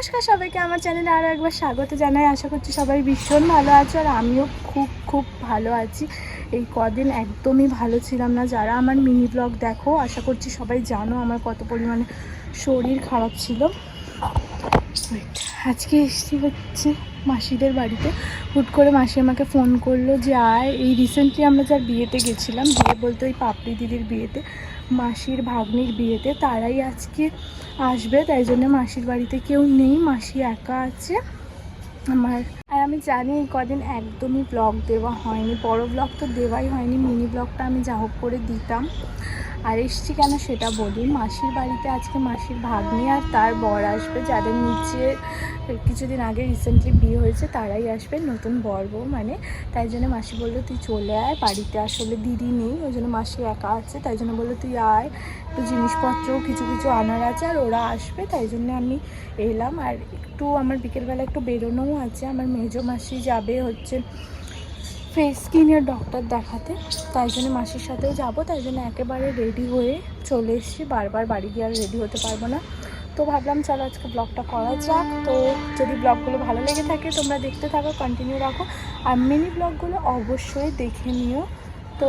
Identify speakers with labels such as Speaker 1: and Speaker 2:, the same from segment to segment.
Speaker 1: নমস্কার সবাইকে আমার চ্যানেলে আরও একবার স্বাগত জানাই। আশা করছি সবাই ভীষণ ভালো আছো আর আমিও খুব ভালো আছি। এই কদিন একদমই ভালো ছিলাম না। যারা আমার মিনি ব্লগ দেখো আশা করছি সবাই জানো আমার কত পরিমাণে শরীর খারাপ ছিল। আজকে এসছি হচ্ছে মাসিদের বাড়িতে। হুট করে মাসি আমাকে ফোন করলো যে আয়। এই রিসেন্টলি আমরা যার বিয়েতে গেছিলাম, বিয়ে বলতে ওই পাপড়ি দিদির বিয়েতে, মাসির ভাগ্নির বিয়েতে, তারাই আজকে আসবে। তাই জন্য মাসির বাড়িতে কেউ নেই, মাসি একা আছে আমার। আর আমি জানি এই কদিন একদমই ব্লগ দেওয়া হয়নি, বড় ব্লগ তো দেওয়াই হয়নি, মিনি ব্লগটা আমি যা হোক করে দিতাম। আর এসছি কেন সেটা বলি, মাসির বাড়িতে আজকে মাসির ভাগ্নি আর তার বর আসবে, যাদের নিচে কিছুদিন আগে রিসেন্টলি বিয়ে হয়েছে তারাই আসবে, নতুন বর বউ মানে। তাই জন্য মাসি বললো তুই চলে আয় বাড়িতে, আসলে দিদি নেই ওই জন্য মাসি একা আছে, তাই জন্য বললো তুই আয়, একটু জিনিসপত্রও কিছু আনার আছে আর ওরা আসবে, তাই জন্য আমি এলাম। আর একটু আমার বিকেলবেলা একটু বেরোনোও আছে, আমার মেজো মাসি যাবে হচ্ছে ফেস স্কিনের ডক্টর দেখাতে, তাই জন্য মাসির সাথেও যাবো। তাই জন্য একেবারে রেডি হয়ে চলে এসেছি, বারবার বাড়ি গিয়ে আর রেডি হতে পারবো না। তো ভাবলাম চলো আজকে ব্লগটা করা যাক। তো যদি ব্লগগুলো ভালো লেগে থাকে তোমরা দেখতে থাকো, কন্টিনিউ রাখো, আর মিনি ব্লগগুলো অবশ্যই দেখে নিও। তো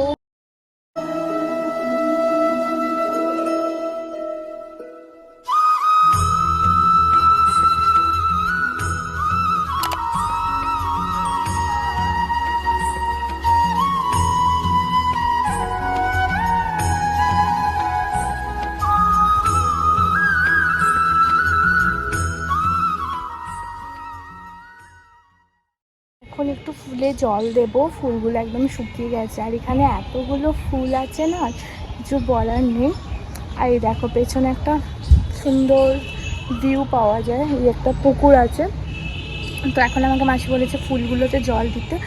Speaker 1: এখন একটু ফুলে জল দেব, ফুলগুলো একদম শুকিয়ে গেছে আর এখানে এতগুলো ফুল আছে না কিছু বলার নেই। আর এই দেখো পেছনে একটা সুন্দর ভিউ পাওয়া যায়, এই একটা পুকুর আছে। তো এখন আমাকে মাসি বলেছে ফুলগুলোতে জল দিতে।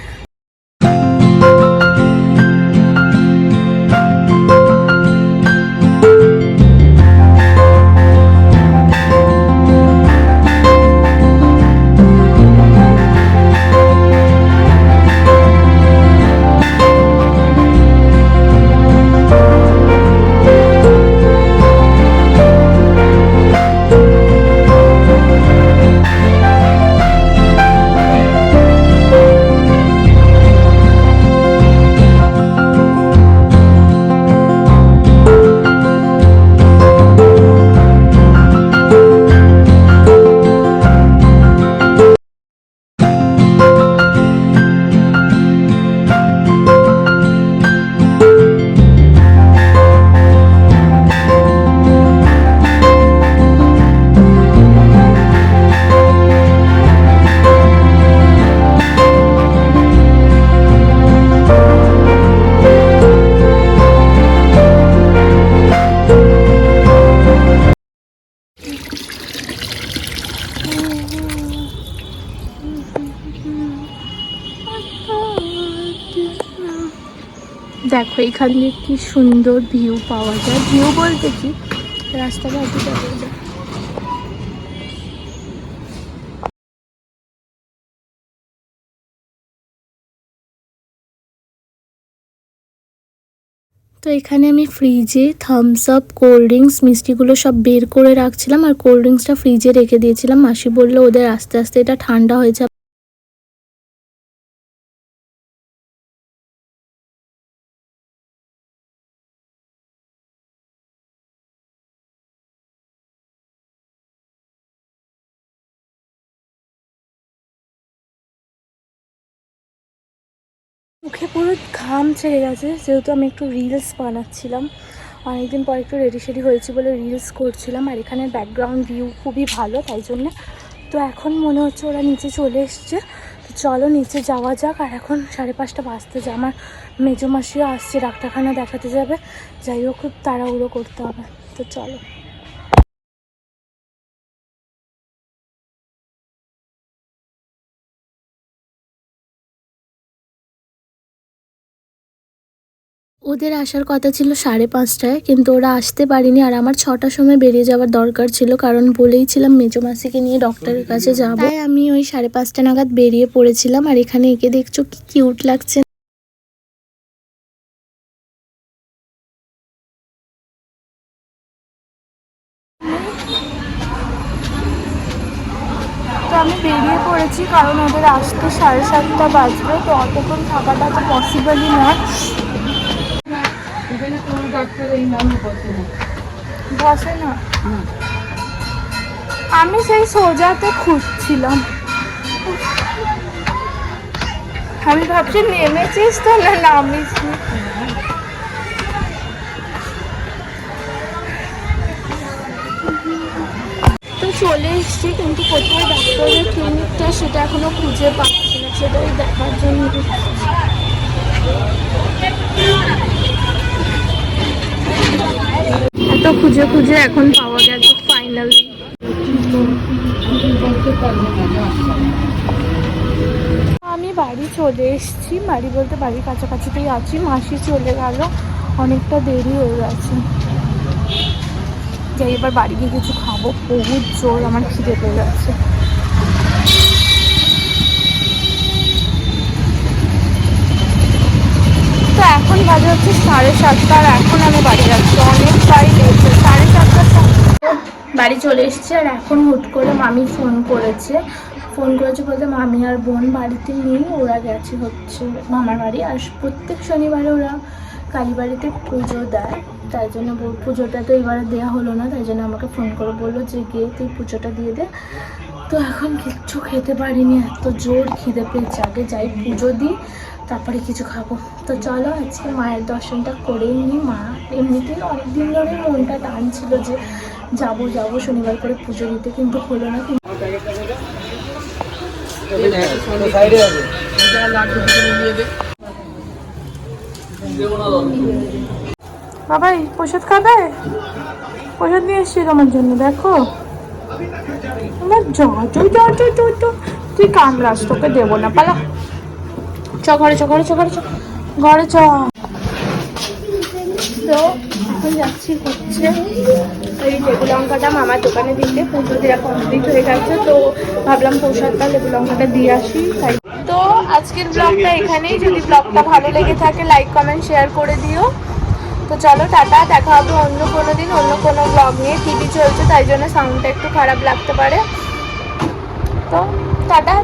Speaker 1: দেখো এখান দিয়ে কি সুন্দর ভিউ পাওয়া যায়, ভিউ বলতে কি রাস্তাঘাট দেখা যায়। তো এখানে আমি ফ্রিজে থামস আপ, কোল্ড ড্রিঙ্কস, মিষ্টিগুলো সব বের করে রাখছিলাম আর কোল্ড ড্রিঙ্কসটা ফ্রিজে রেখে দিয়েছিলাম। মাসি বললো ওদের আস্তে আস্তে এটা ঠান্ডা হয়ে যাবে। মুখে পুরো ঘাম ছেড়ে গেছে, যেহেতু আমি একটু রিলস বানাচ্ছিলাম, অনেকদিন পর একটু রেডি শেডি হয়েছি বলে রিলস করছিলাম। আর এখানে ব্যাকগ্রাউন্ড ভিউ খুবই ভালো, তাই জন্যে। তো এখন মনে হচ্ছে ওরা নিচে চলে এসছে, তো চলো নিচে যাওয়া যাক। আর এখন 5:30 বাজতে যায়, আমার মেজো মাসিও আসছে, ডাক্তারখানা দেখাতে যাবে, যাই হোক খুব তাড়াহুড়ো করতে হবে। তো চলো। ওদের আসার কথা ছিল 5:30টায়, কিন্তু ওরা আসতে পারেনি। আর আমার 6টার সময় বেরিয়ে যাওয়ার দরকার ছিল, কারণ বলেইছিলাম মেজো মাসিকে নিয়ে ডক্টরের কাছে যাব। তাই আমি ওই 5:30 নাগাদ বেরিয়ে পড়েছিলাম। আর এখানে একে দেখছো কি কিউট লাগছে। তো আমি বেরিয়ে পড়েছি, কারণ ওদের আসতে 7:30 বাজবে, তো অতক্ষণ থাকাটা তো পসিবলই নয়। বসে না, আমি সেই সোজাতে খুঁজছিলাম। আমি ভাবছি নেমেছিস তো, না নামিস। তো চলে এসছি, কিন্তু কোথায় ডাক্তারের ক্লিনিকটা সেটা এখনো খুঁজে পাচ্ছি না, সেটাই দেখার জন্য। এত খুঁজে খুঁজে এখন পাওয়া গেছে ফাইনালি। আমি বাড়ি চলে এসেছি, বাড়ি বলতে বাড়ির কাছাকাছিতেই আছি। মাসি চলে গেল, অনেকটা দেরি হয়ে গেছে। যাই এবার বাড়ি গিয়ে কিছু খাবো, বহুত জোর আমার খিদে পেয়ে যাচ্ছে। তো এখন বাজে হচ্ছে 7:30, আর এখন আমি বাড়ি যাচ্ছি, অনেকটাই লেট, 7:30। বাড়ি চলে এসেছি, আর এখন হুট করে মামি ফোন করেছে বলতে মামি আর বোন বাড়িতে নেই, ওরা গেছে হচ্ছে মামার বাড়ি। আর প্রত্যেক শনিবারে ওরা কালীবাড়িতে পুজো দেয়, তাই জন্য পুজোটা তো এবারে দেওয়া হলো না, তাই জন্য আমাকে ফোন করে বললো যে গিয়ে তুই পুজোটা দিয়ে দে। তো এখন কিচ্ছু খেতে পারিনি, এত জোর খিদে পেয়েছে। আগে যাই পুজো দিই, তারপরে কিছু খাবো। তো চলো আজকে মায়ের দর্শনটা করেই নিই। মা এমনিতেই অনেকদিন ধরে মনটা টানছিল যে যাবো শনিবার করে পুজো দিতে, কিন্তু হলো না। বাবাই প্রসাদ খাবে? প্রসাদ নিয়ে এসছি তোমার জন্য, দেখো। আমার তুই কামড়াস, তোকে দেবো না, পালা। ঘরে চ। তো এখন যাচ্ছি হচ্ছে এই লেবু লঙ্কাটা মামার দোকানে দিতে, পুজো দেওয়া কমপ্লিট হয়ে গেছে, তো ভাবলাম প্রসাদটা লেবু লঙ্কাটা দিয়ে আসি। তাই তো আজকের ব্লগটা এখানেই। যদি ব্লগটা ভালো লেগে থাকে লাইক কমেন্ট শেয়ার করে দিও। তো চলো টাটা, দেখা হবে অন্য কোনো দিন অন্য কোনো ব্লগ নিয়ে। টিভি চলছে তাই জন্য সাউন্ডটা একটু খারাপ লাগতে পারে। তো টাটা।